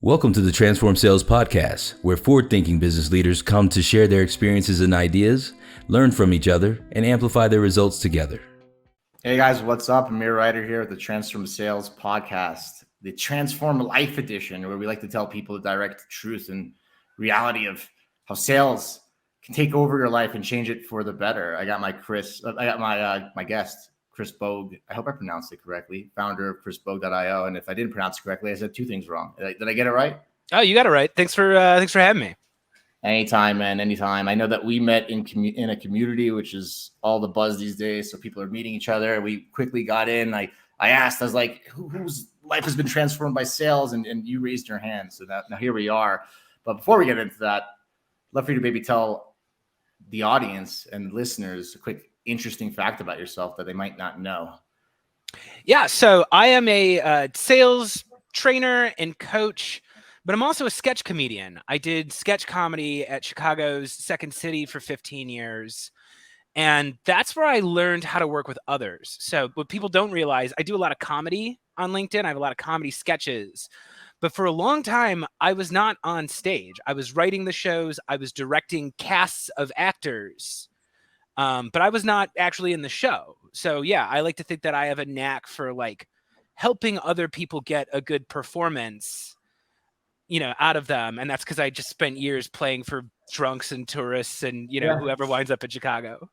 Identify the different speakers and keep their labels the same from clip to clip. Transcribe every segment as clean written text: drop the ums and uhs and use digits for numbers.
Speaker 1: Welcome to the Transform Sales Podcast, where forward-thinking business leaders come to share their experiences and ideas, learn from each other, and amplify their results together.
Speaker 2: Hey guys, what's up? Amir Reiter here with the Transform Sales Podcast, the Transform Life Edition, where we like to tell people the direct truth and reality of how sales can take over your life and change it for the better. I got my guest, Chris Bogue. I hope I pronounced it correctly. Founder of chrisbogue.io. And if I didn't pronounce it correctly, I said two things wrong. Did I get it right?
Speaker 3: Oh, you got it right. Thanks for having me.
Speaker 2: Anytime, man. Anytime. I know that we met in a community, which is all the buzz these days. So people are meeting each other. We quickly got in. I asked, I was like, whose life has been transformed by sales? And you raised your hand. So now here we are. But before we get into that, I'd love for you to maybe tell the audience and listeners a quick interesting fact about yourself that they might not know.
Speaker 3: Yeah. So I am a sales trainer and coach, but I'm also a sketch comedian. I did sketch comedy at Chicago's Second City for 15 years. And that's where I learned how to work with others. So what people don't realize, I do a lot of comedy on LinkedIn. I have a lot of comedy sketches. But for a long time, I was not on stage. I was writing the shows. I was directing casts of actors. But I was not actually in the show. So yeah, I like to think that I have a knack for like helping other people get a good performance, out of them. And that's because I just spent years playing for drunks and tourists and, whoever winds up in Chicago.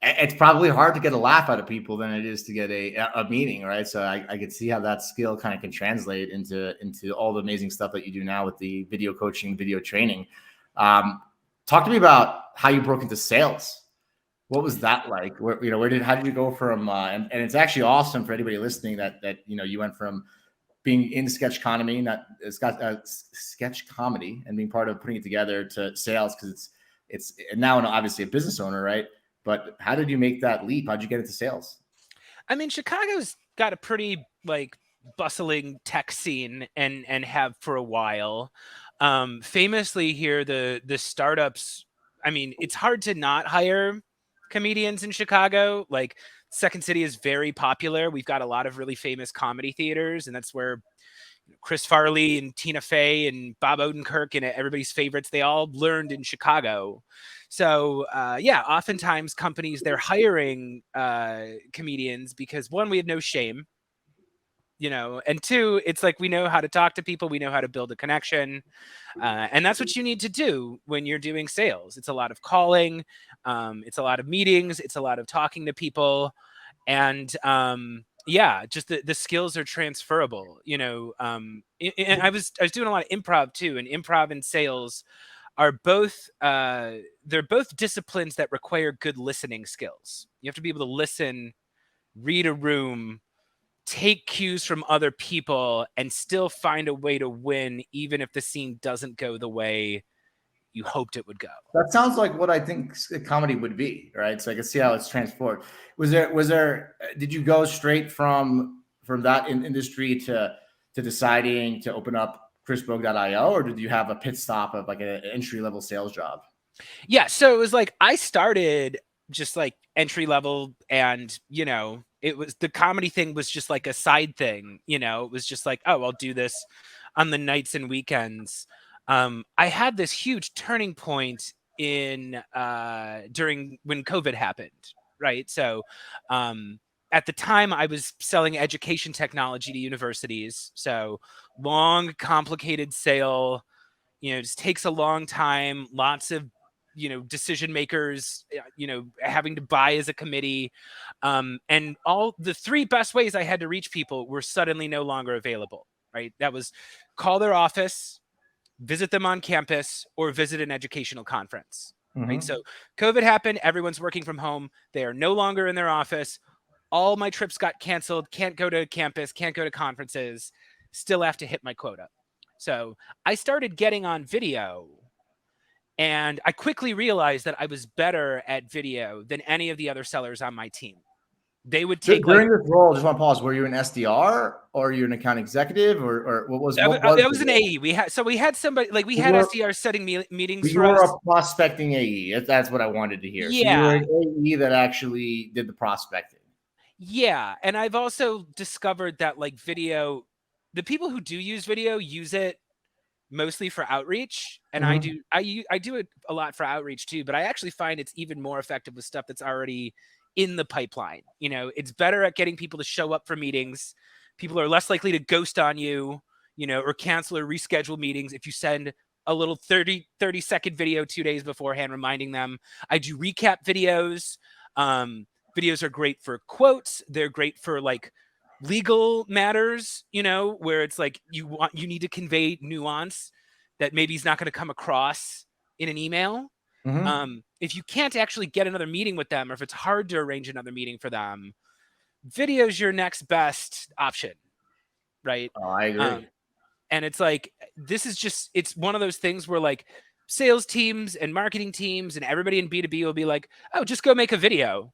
Speaker 2: It's probably hard to get a laugh out of people than it is to get a meeting, right? So I could see how that skill kind of can translate into all the amazing stuff that you do now with the video coaching, video training. Talk to me about how you broke into sales. What was that like? How did you go from? And it's actually awesome for anybody listening that you went from being in sketch comedy, sketch comedy, and being part of putting it together to sales, because it's now obviously a business owner, right? But how did you make that leap? How'd you get into sales?
Speaker 3: I mean, Chicago's got a pretty bustling tech scene and have for a while. Famously here, the startups. I mean, it's hard to not hire comedians in Chicago. Like Second City is very popular. We've got a lot of really famous comedy theaters, and that's where Chris Farley and Tina Fey and Bob Odenkirk and everybody's favorites, they all learned in Chicago. So oftentimes companies, they're hiring comedians because one, we have no shame, and two, it's like we know how to talk to people, we know how to build a connection, and that's what you need to do when you're doing sales. It's a lot of calling, it's a lot of meetings, it's a lot of talking to people, and just the skills are transferable. And I was doing a lot of improv too, and improv and sales are both they're both disciplines that require good listening skills. You have to be able to listen, read a room, take cues from other people, and still find a way to win, even if the scene doesn't go the way you hoped it would go.
Speaker 2: That sounds like what I think comedy would be, right? So I can see how it's transformed. Did you go straight from that industry to deciding to open up chrisbogue.io, or did you have a pit stop of like an entry-level sales job?
Speaker 3: Yeah, so it was like I started just like entry level, and it was, the comedy thing was just like a side thing. It was just like, oh, I'll do this on the nights and weekends. I had this huge turning point during when COVID happened, right? So at the time I was selling education technology to universities. So long, complicated sale, just takes a long time, lots of decision makers, having to buy as a committee. And all the three best ways I had to reach people were suddenly no longer available, right? That was call their office, visit them on campus, or visit an educational conference, right? So COVID happened, everyone's working from home. They are no longer in their office. All my trips got canceled, can't go to campus, can't go to conferences, still have to hit my quota. So I started getting on video, and I quickly realized that I was better at video than any of the other sellers on my team. They would take
Speaker 2: during this role. Just want to pause. Were you an SDR or are you an account executive, or what was?
Speaker 3: That was an AE. We had somebody we had SDRs setting meetings for us.
Speaker 2: You were a prospecting AE. That's what I wanted to hear.
Speaker 3: Yeah.
Speaker 2: So you were an AE that actually did the prospecting.
Speaker 3: Yeah, and I've also discovered that video, the people who do use video use it mostly for outreach, and
Speaker 2: Mhm.
Speaker 3: I do it a lot for outreach too, but I actually find it's even more effective with stuff that's already in the pipeline. It's better at getting people to show up for meetings. People are less likely to ghost on you, or cancel or reschedule meetings if you send a little 30-second video 2 days beforehand reminding them. I do recap videos. Videos are great for quotes. They're great for like legal matters, where it's like you need to convey nuance that maybe is not going to come across in an email.
Speaker 2: Mhm.
Speaker 3: If you can't actually get another meeting with them, or if it's hard to arrange another meeting for them, video's your next best option, right?
Speaker 2: Oh, I
Speaker 3: Um,
Speaker 2: agree.
Speaker 3: and it's like, it's one of those things where like sales teams and marketing teams and everybody in B2B will be like, oh, just go make a video.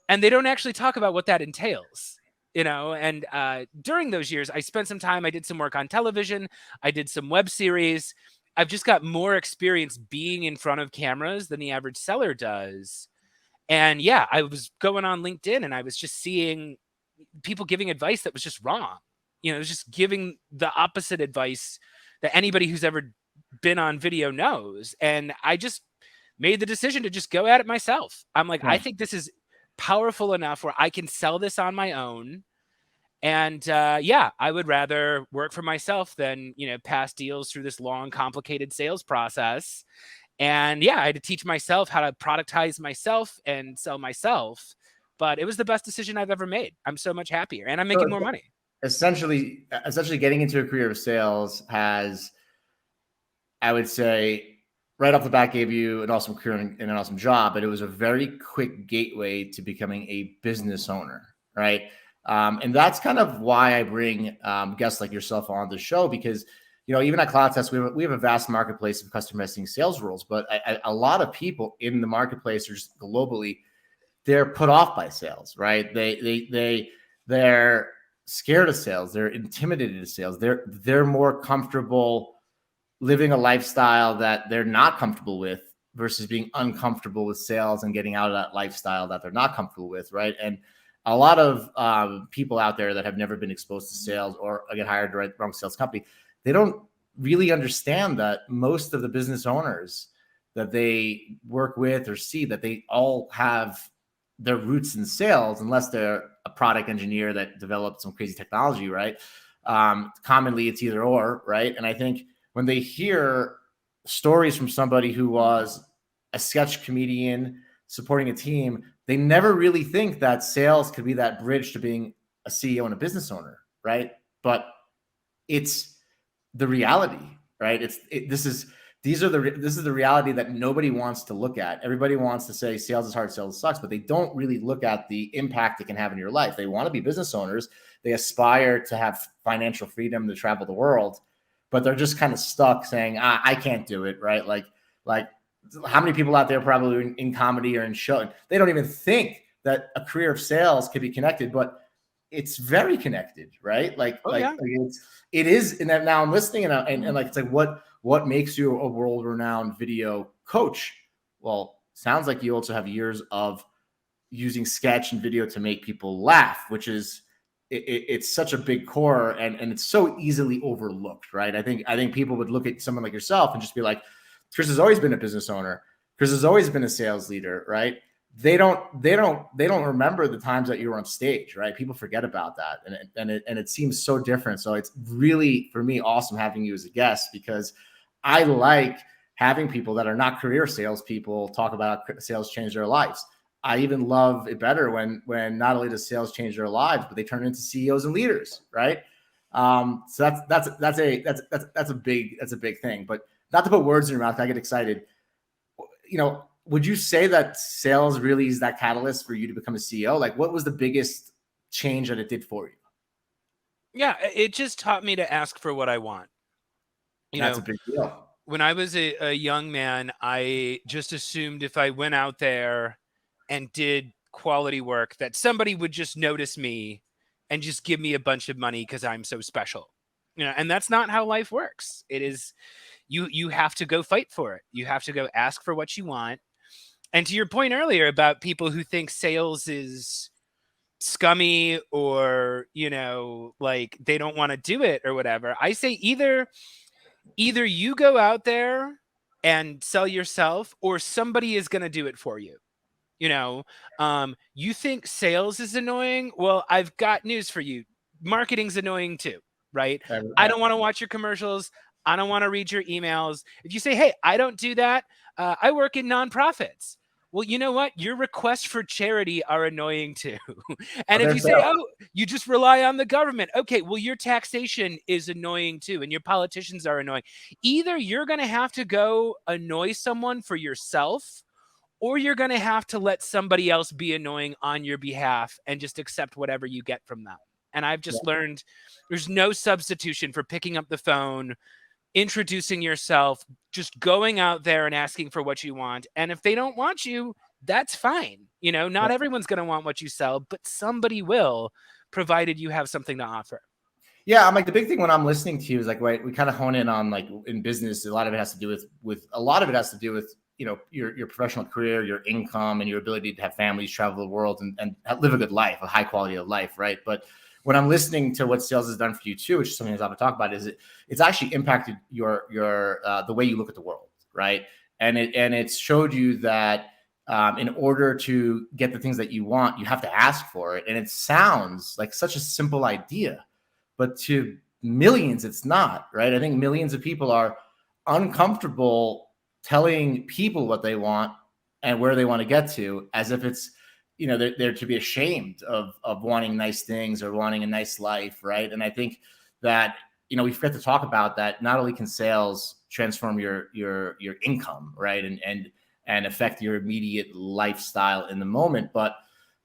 Speaker 3: And they don't actually talk about what that entails. And during those years, I spent some time, I did some work on television, I did some web series. I've just got more experience being in front of cameras than the average seller does. And yeah, I was going on LinkedIn and I was just seeing people giving advice that was just wrong. It was just giving the opposite advice that anybody who's ever been on video knows. And I just made the decision to just go at it myself. I'm like, I
Speaker 2: Yeah.
Speaker 3: think this is powerful enough where I can sell this on my own. And yeah, I would rather work for myself than, pass deals through this long, complicated sales process. And yeah, I had to teach myself how to productize myself and sell myself. But it was the best decision I've ever made. I'm so much happier and I'm making more
Speaker 2: So
Speaker 3: money.
Speaker 2: essentially getting into a career of sales has, I would say, right off the bat gave you an awesome career and an awesome job, but it was a very quick gateway to becoming a business owner, right? And that's kind of why I bring guests like yourself on the show, because even at Cloud Test, we have a vast marketplace of custom messaging sales rules, but a lot of people in the marketplace, or just globally, they're put off by sales, right? They're scared of sales. They're intimidated of sales. They're more comfortable living a lifestyle that they're not comfortable with versus being uncomfortable with sales and getting out of that lifestyle that they're not comfortable with, right? And a lot of people out there that have never been exposed to sales or get hired to the wrong sales company, they don't really understand that most of the business owners that they work with or see, that they all have their roots in sales, unless they're a product engineer that developed some crazy technology, right? Commonly it's either or, right? And I think when they hear stories from somebody who was a sketch comedian supporting a team, they never really think that sales could be that bridge to being a CEO and a business owner, right? But it's the reality, right? This is the reality that nobody wants to look at. Everybody wants to say sales is hard, sales sucks, but they don't really look at the impact it can have in your life. They want to be business owners. They aspire to have financial freedom to travel the world, but they're just kind of stuck saying, I can't do it, right? Like how many people out there probably in comedy or in show, they don't even think that a career of sales could be connected, but it's very connected, right?
Speaker 3: Oh yeah.
Speaker 2: It is. And now I'm listening and like, it's like, what makes you a world-renowned video coach? Well, sounds like you also have years of using sketch and video to make people laugh, which is, it's such a big core, and it's so easily overlooked, right? I think people would look at someone like yourself and just be like, Chris has always been a business owner. Chris has always been a sales leader, right? They don't remember the times that you were on stage, right? People forget about that, and it seems so different. So it's really, for me, awesome having you as a guest, because I like having people that are not career salespeople talk about how sales change their lives. I even love it better when not only does sales change their lives, but they turn into CEOs and leaders, right? So that's a big thing. But not to put words in your mouth, I get excited. Would you say that sales really is that catalyst for you to become a CEO? Like, what was the biggest change that it did for you?
Speaker 3: Yeah, it just taught me to ask for what I want.
Speaker 2: That's a big deal.
Speaker 3: When I was a young man, I just assumed if I went out there and did quality work that somebody would just notice me and just give me a bunch of money because I'm so special. And that's not how life works. It is, you have to go fight for it. You have to go ask for what you want. And to your point earlier about people who think sales is scummy, or like they don't want to do it or whatever, I say either Either you go out there and sell yourself, or somebody is going to do it for you. You know, you think sales is annoying? Well, I've got news for you. Marketing's annoying too, right? I don't want to watch your commercials. I don't want to read your emails. If you say, hey, I don't do that, I work in nonprofits. Well, you know what? Your requests for charity are annoying too. And if you say, oh, you just rely on the government. Okay, well, your taxation is annoying too, and your politicians are annoying. Either you're going to have to go annoy someone for yourself, or you're going to have to let somebody else be annoying on your behalf and just accept whatever you get from them. And I've just learned there's no substitution for picking up the phone, introducing yourself, just going out there and asking for what you want. And if they don't want you, that's fine. You know, not everyone's going to want what you sell, but somebody will, provided you have something to offer.
Speaker 2: Yeah, I'm like, the big thing when I'm listening to you is like, right, we kind of hone in on, like, in business, a lot of it has to do with a lot of it has to do with, you know, your professional career, your income, and your ability to have families, travel the world, and live a good life, a high quality of life, right? But when I'm listening to what sales has done for you too, which is something I want to talk about, is it's actually impacted your the way you look at the world, right? And it's showed you that in order to get the things that you want, you have to ask for it. And it sounds like such a simple idea, but to millions, it's not, right? I think millions of people are uncomfortable telling people what they want and where they want to get to, as if it's, you know, they're to be ashamed of wanting nice things or wanting a nice life, right? And I think that, you know, we forget to talk about that. Not only can sales transform your income, right, and affect your immediate lifestyle in the moment, but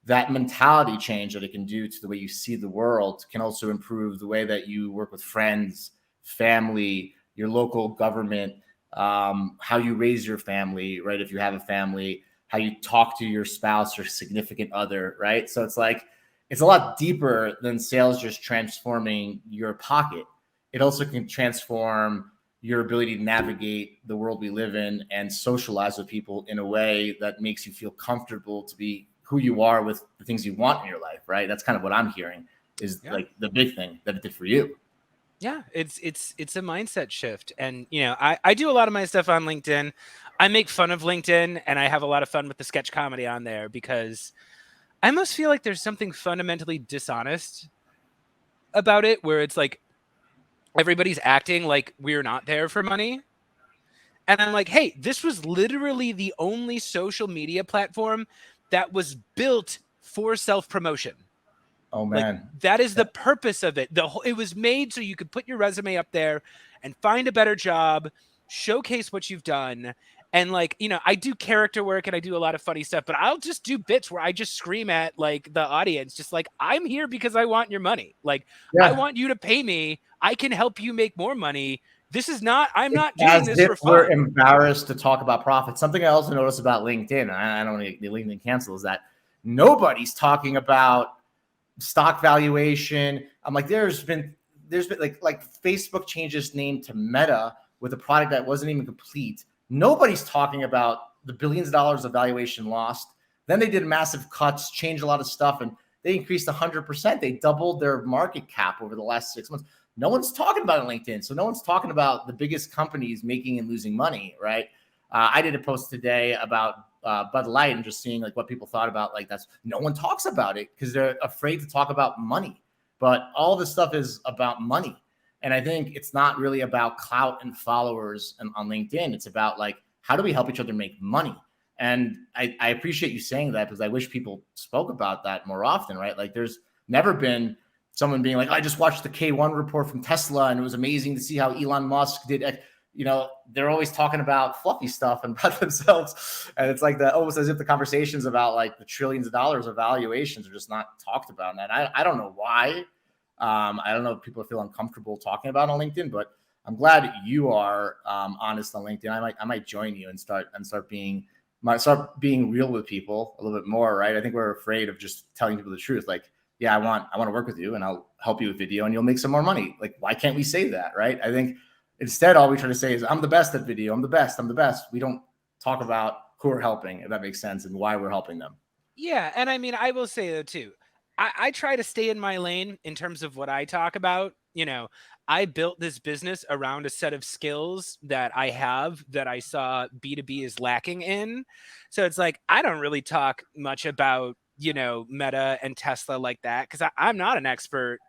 Speaker 2: that mentality change that it can do to the way you see the world can also improve the way that you work with friends, family, your local government, how you raise your family, right? If you have a family, how you talk to your spouse or significant other, right? So it's like, it's a lot deeper than sales just transforming your pocket. It also can transform your ability to navigate the world we live in and socialize with people in a way that makes you feel comfortable to be who you are with the things you want in your life, right? That's kind of what I'm hearing is like the big thing that it did for you.
Speaker 3: Yeah, it's a mindset shift. And, you know, I do a lot of my stuff on LinkedIn. I make fun of LinkedIn, and I have a lot of fun with the sketch comedy on there, because I almost feel like there's something fundamentally dishonest about it, where it's like everybody's acting like we're not there for money. And I'm like, hey, this was literally the only social media platform that was built for self-promotion.
Speaker 2: Oh man,
Speaker 3: like, that is the purpose of it. It was made so you could put your resume up there and find a better job, showcase what you've done. And, like, you know, I do character work and I do a lot of funny stuff, but I'll just do bits where I just scream at, like, the audience, just like, I'm here because I want your money. Like, I want you to pay me. I can help you make more money. I'm not doing this for fun.
Speaker 2: We're embarrassed to talk about profits. Something I also noticed about LinkedIn, I don't want to get LinkedIn canceled, is that nobody's talking about stock valuation. I'm like, there's been like Facebook changed its name to Meta with a product that wasn't even complete. Nobody's talking about the billions of dollars of valuation lost. Then they did massive cuts, changed a lot of stuff, and they increased 100%. They doubled their market cap over the last 6 months. No one's talking about it on LinkedIn. So no one's talking about the biggest companies making and losing money, right? I did a post today about Bud Light and just seeing like what people thought about, like, that's, no one talks about it because they're afraid to talk about money. But all this stuff is about money. And I think it's not really about clout and followers on LinkedIn. It's about, like, how do we help each other make money? And I appreciate you saying that, because I wish people spoke about that more often, right? Like, there's never been someone being like, I just watched the K1 report from Tesla and it was amazing to see how Elon Musk did. You know, they're always talking about fluffy stuff and about themselves. And it's like almost as if the conversations about, like, the trillions of dollars of valuations are just not talked about. And I don't know why. I don't know if people feel uncomfortable talking about it on LinkedIn, but I'm glad you are honest on LinkedIn. I might join you and start being real with people a little bit more, right? I think we're afraid of just telling people the truth. Like, yeah, I want to work with you and I'll help you with video and you'll make some more money. Like, why can't we say that, right? I think instead, all we try to say is, I'm the best at video. I'm the best. We don't talk about who we're helping, if that makes sense, and why we're helping them.
Speaker 3: Yeah. And I mean, I will say though too, I try to stay in my lane in terms of what I talk about. I built this business around a set of skills that I have that I saw B2B is lacking in. So it's like, I don't really talk much about, Meta and Tesla like that, because I'm not an expert.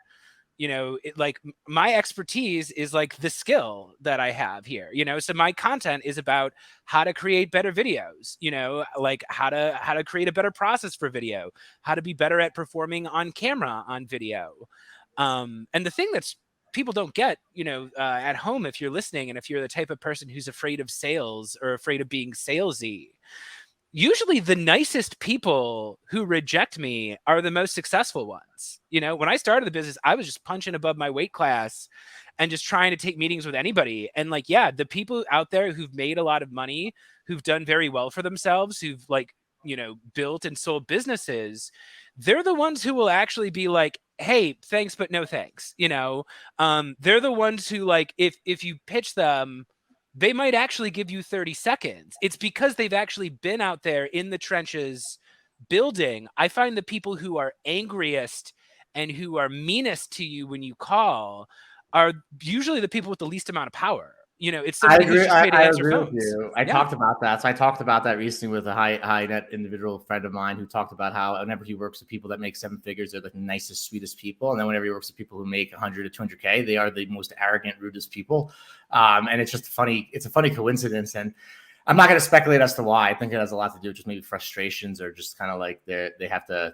Speaker 3: Like my expertise is like the skill that I have here, so my content is about how to create better videos, like how to create a better process for video, how to be better at performing on camera on video. And the thing that's people don't get, at home, if you're listening, and if you're the type of person who's afraid of sales or afraid of being salesy, usually the nicest people who reject me are the most successful ones. When I started the business, I was just punching above my weight class and just trying to take meetings with anybody. And like, yeah, the people out there who've made a lot of money, who've done very well for themselves, who've like, built and sold businesses, they're the ones who will actually be like, hey, thanks, but no thanks. They're the ones who, like, if you pitch them, they might actually give you 30 seconds. It's because they've actually been out there in the trenches building. I find the people who are angriest and who are meanest to you when you call are usually the people with the least amount of power. It's somebody who's just paid to answer phones.
Speaker 2: With you. I talked about that. So I talked about that recently with a high net individual friend of mine who talked about how whenever he works with people that make 7 figures, they're the nicest, sweetest people. And then whenever he works with people who make 100 to 200K, they are the most arrogant, rudest people. And it's just it's a funny coincidence. And I'm not going to speculate as to why. I think it has a lot to do with just maybe frustrations, or just kind of like they're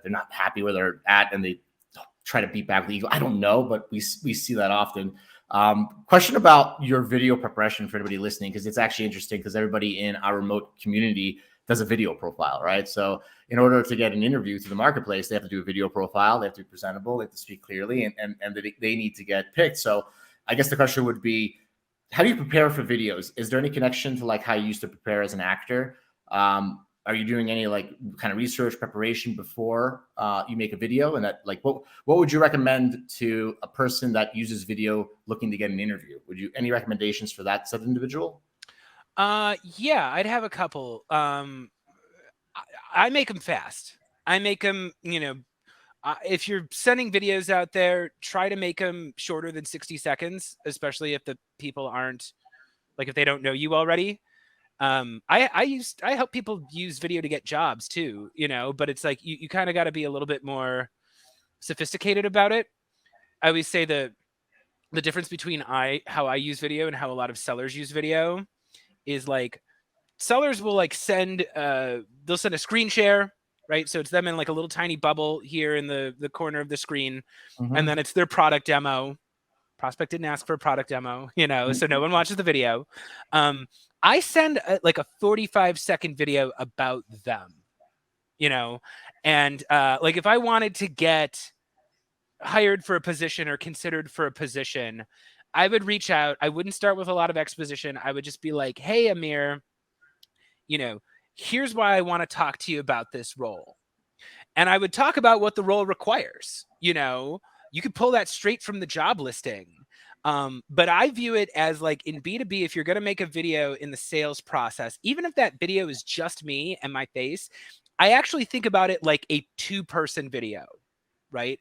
Speaker 2: not happy where they're at and they try to beat back with ego. I don't know, but we see that often. Question about your video preparation for anybody listening, because it's actually interesting, because everybody in our remote community does a video profile, right? So in order to get an interview through the marketplace, they have to do a video profile. They have to be presentable. They have to speak clearly, and they need to get picked. So I guess the question would be, how do you prepare for videos? Is there any connection to like how you used to prepare as an actor? Are you doing any like kind of research preparation before you make a video? And that, like, what would you recommend to a person that uses video looking to get an interview? Any recommendations for that set of individual?
Speaker 3: Yeah, I'd have a couple. I make them fast. I make them, if you're sending videos out there, try to make them shorter than 60 seconds, especially if the people aren't, like, if they don't know you already. I help people use video to get jobs too, but it's like, you kind of got to be a little bit more sophisticated about it. I always say the difference between how I use video and how a lot of sellers use video is, like, sellers will like they'll send a screen share, right? So it's them in like a little tiny bubble here in the corner of the screen. Mm-hmm. And then it's their product demo. Prospect didn't ask for a product demo, so no one watches the video. I send like a 45-second video about them, and like if I wanted to get hired for a position or considered for a position, I would reach out. I wouldn't start with a lot of exposition. I would just be like, hey, Amir, here's why I want to talk to you about this role. And I would talk about what the role requires. You could pull that straight from the job listing. But I view it as, like, in B2B, if you're going to make a video in the sales process, even if that video is just me and my face, I actually think about it like a 2-person video, right?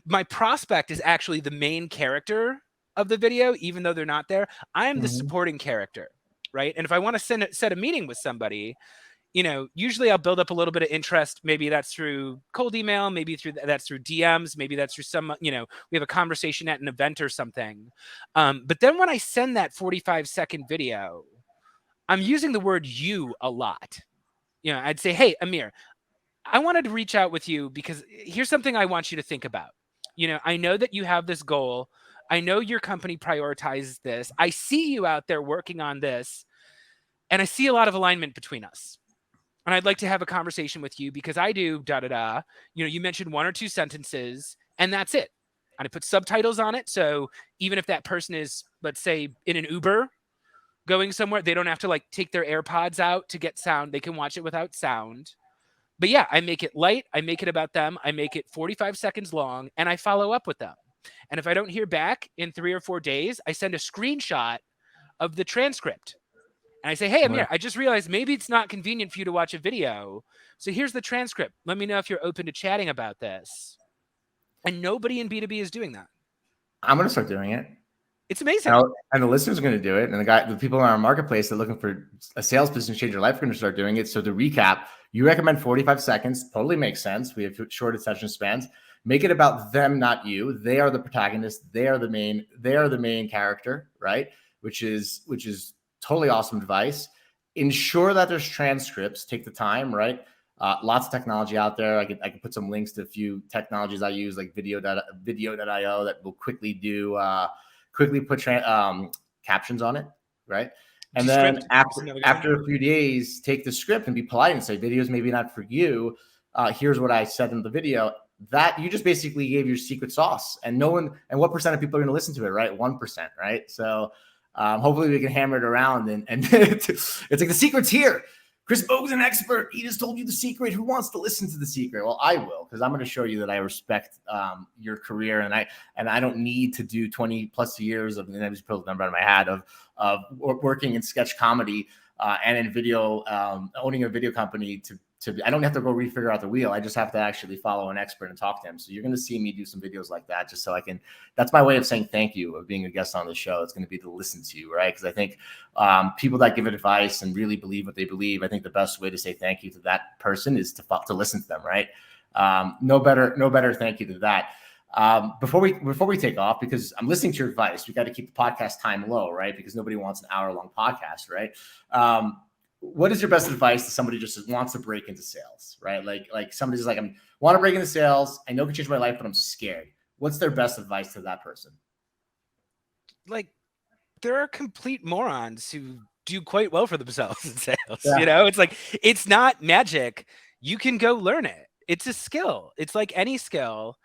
Speaker 3: My prospect is actually the main character of the video, even though they're not there. I am the supporting character, right? And if I want to set a meeting with somebody, usually I'll build up a little bit of interest. Maybe that's through cold email, maybe that's through DMs, maybe that's through some, we have a conversation at an event or something. But then when I send that 45-second video, I'm using the word you a lot. I'd say, hey, Amir, I wanted to reach out with you because here's something I want you to think about. I know that you have this goal. I know your company prioritizes this. I see you out there working on this, and I see a lot of alignment between us. And I'd like to have a conversation with you because I do da-da-da. You mentioned 1 or 2 sentences, and that's it. And I put subtitles on it. So even if that person is, let's say, in an Uber going somewhere, they don't have to, like, take their AirPods out to get sound. They can watch it without sound. But yeah, I make it light. I make it about them. I make it 45 seconds long, and I follow up with them. And if I don't hear back in 3 or 4 days, I send a screenshot of the transcript. And I say, hey, Amir, I just realized maybe it's not convenient for you to watch a video. So here's the transcript. Let me know if you're open to chatting about this. And nobody in B2B is doing that.
Speaker 2: I'm going to start doing it.
Speaker 3: It's amazing.
Speaker 2: And the listeners are going to do it. And the people in our marketplace that are looking for a sales business to change their life are going to start doing it. So to recap, you recommend 45 seconds. Totally makes sense. We have short attention spans. Make it about them, not you. They are the protagonist. They are the main character, right? Which is totally awesome advice. Ensure that there's transcripts. Take the time, right? Lots of technology out there. I could put some links to a few technologies I use, like video.io, that will quickly put captions on it, right? And then after a few days, take the script and be polite and say, videos maybe not for you. Here's what I said in the video. That you just basically gave your secret sauce, and what percent of people are going to listen to it, right? 1%, right? So hopefully we can hammer it around, and it's like the secret's here. Chris Bogue's an expert. He just told you the secret. Who wants to listen to the secret? Well, I will, because I'm going to show you that I respect your career, and I don't need to do 20 plus years of, and I just pulled the number out of my hat, of working in sketch comedy and in video, owning a video company to I don't have to go refigure out the wheel. I just have to actually follow an expert and talk to him. So you're going to see me do some videos like that, just so I can. That's my way of saying thank you, of being a guest on the show. It's going to be to listen to you, right? Because I think people that give advice and really believe what they believe, I think the best way to say thank you to that person is to listen to them, right? No better thank you to that. Before we take off, because I'm listening to your advice, we got to keep the podcast time low, right? Because nobody wants an hour-long podcast, right? What is your best advice to somebody just wants to break into sales, right? Like somebody's like, I want to break into sales. I know it can change my life, but I'm scared. What's their best advice to that person?
Speaker 3: Like, there are complete morons who do quite well for themselves in sales. Yeah. It's like, it's not magic. You can go learn it. It's a skill. It's like any skill,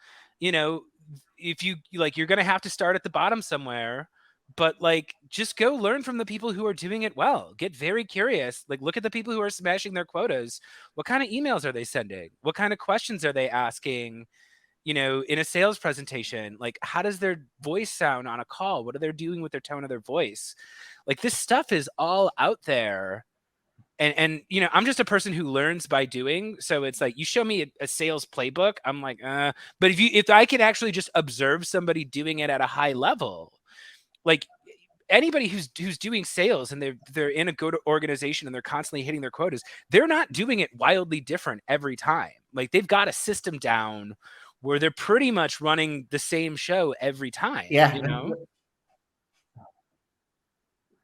Speaker 3: if you like, you're going to have to start at the bottom somewhere. But like, just go learn from the people who are doing it well. Get very curious. Like, look at the people who are smashing their quotas. What kind of emails are they sending? What kind of questions are they asking, in a sales presentation? Like, how does their voice sound on a call? What are they doing with their tone of their voice? Like, this stuff is all out there. And I'm just a person who learns by doing. So it's like, you show me a sales playbook, I'm like, but if I can actually just observe somebody doing it at a high level, like anybody who's doing sales and they're in a good organization and they're constantly hitting their quotas, they're not doing it wildly different every time. Like, they've got a system down where they're pretty much running the same show every time.
Speaker 2: Yeah.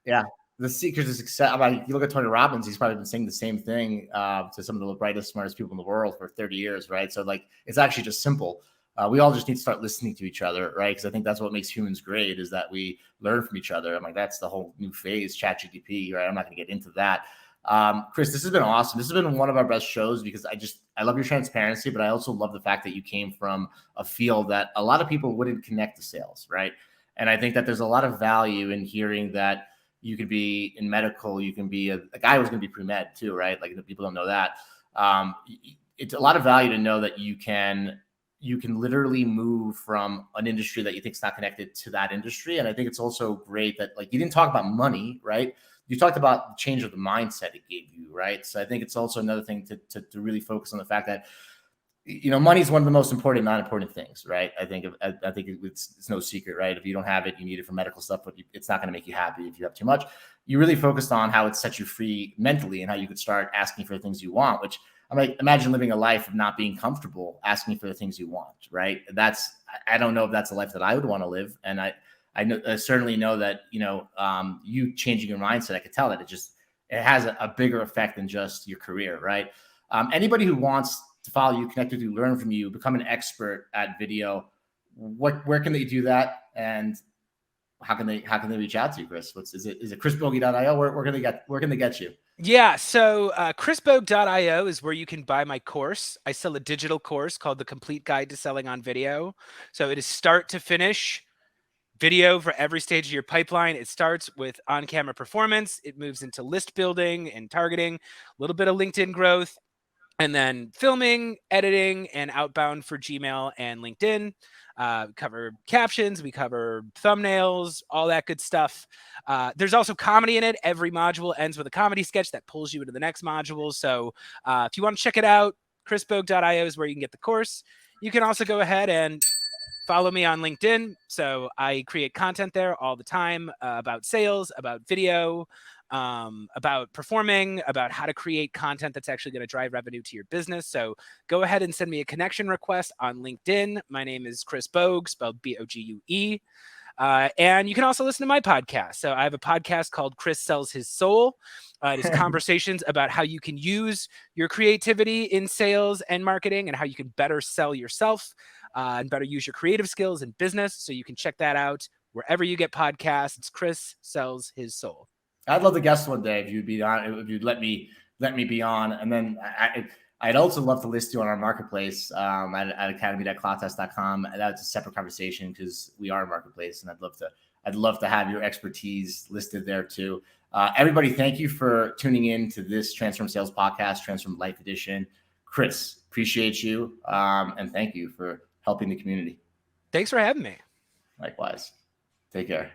Speaker 2: Yeah. The secret to success. You look at Tony Robbins, he's probably been saying the same thing to some of the brightest, smartest people in the world for 30 years, right? So like, it's actually just simple. We all just need to start listening to each other, right? Because I think that's what makes humans great, is that we learn from each other. I'm like, that's the whole new phase, ChatGPT, right? I'm not going to get into that. Chris, this has been awesome. This has been one of our best shows, because I love your transparency, but I also love the fact that you came from a field that a lot of people wouldn't connect to sales, right? And I think that there's a lot of value in hearing that you could be in medical, you can be a guy who's going to be pre-med too, right? Like, people don't know that. It's a lot of value to know that you can literally move from an industry that you think is not connected to that industry. And I think it's also great that, like, you didn't talk about money, right? You talked about the change of the mindset it gave you, right? So I think it's also another thing to really focus on the fact that, money is one of the most important, not important things, right? I think it's no secret, right? If you don't have it, you need it for medical stuff, but it's not going to make you happy if you have too much. You really focused on how it sets you free mentally and how you could start asking for the things you want, which I'm like, imagine living a life of not being comfortable asking for the things you want, right? I don't know if that's a life that I would want to live. And I certainly know that, you changing your mindset, I could tell that it has a bigger effect than just your career, right? Anybody who wants to follow you, connect with you, learn from you, become an expert at video, where can they do that? And how can they reach out to you, Chris? Is it chrisbogue.io? Where can they get you?
Speaker 3: Yeah, so chrisbogue.io is where you can buy my course. I sell a digital course called The Complete Guide to Selling on Video. So it is start to finish video for every stage of your pipeline. It starts with on-camera performance. It moves into list building and targeting, a little bit of LinkedIn growth, and then filming, editing, and outbound for Gmail and LinkedIn. We cover captions, we cover thumbnails, all that good stuff. There's also comedy in it. Every module ends with a comedy sketch that pulls you into the next module. So if you want to check it out, chrisbogue.io is where you can get the course. You can also go ahead and follow me on LinkedIn. So I create content there all the time about sales, about video, about performing, about how to create content that's actually going to drive revenue to your business. So go ahead and send me a connection request on LinkedIn. My name is Chris Bogue, spelled Bogue. And you can also listen to my podcast. So I have a podcast called Chris Sells His Soul. It is conversations about how you can use your creativity in sales and marketing and how you can better sell yourself and better use your creative skills in business. So you can check that out wherever you get podcasts. It's Chris Sells His Soul.
Speaker 2: I'd love to guest one day if you'd be on, if you'd let me be on. And then I'd also love to list you on our marketplace at academy.clotest.com. That's a separate conversation because we are a marketplace, and I'd love to have your expertise listed there too. Everybody, thank you for tuning in to this Transform Sales Podcast, Transform Life Edition. Chris, appreciate you, and thank you for helping the community.
Speaker 3: Thanks for having me.
Speaker 2: Likewise. Take care.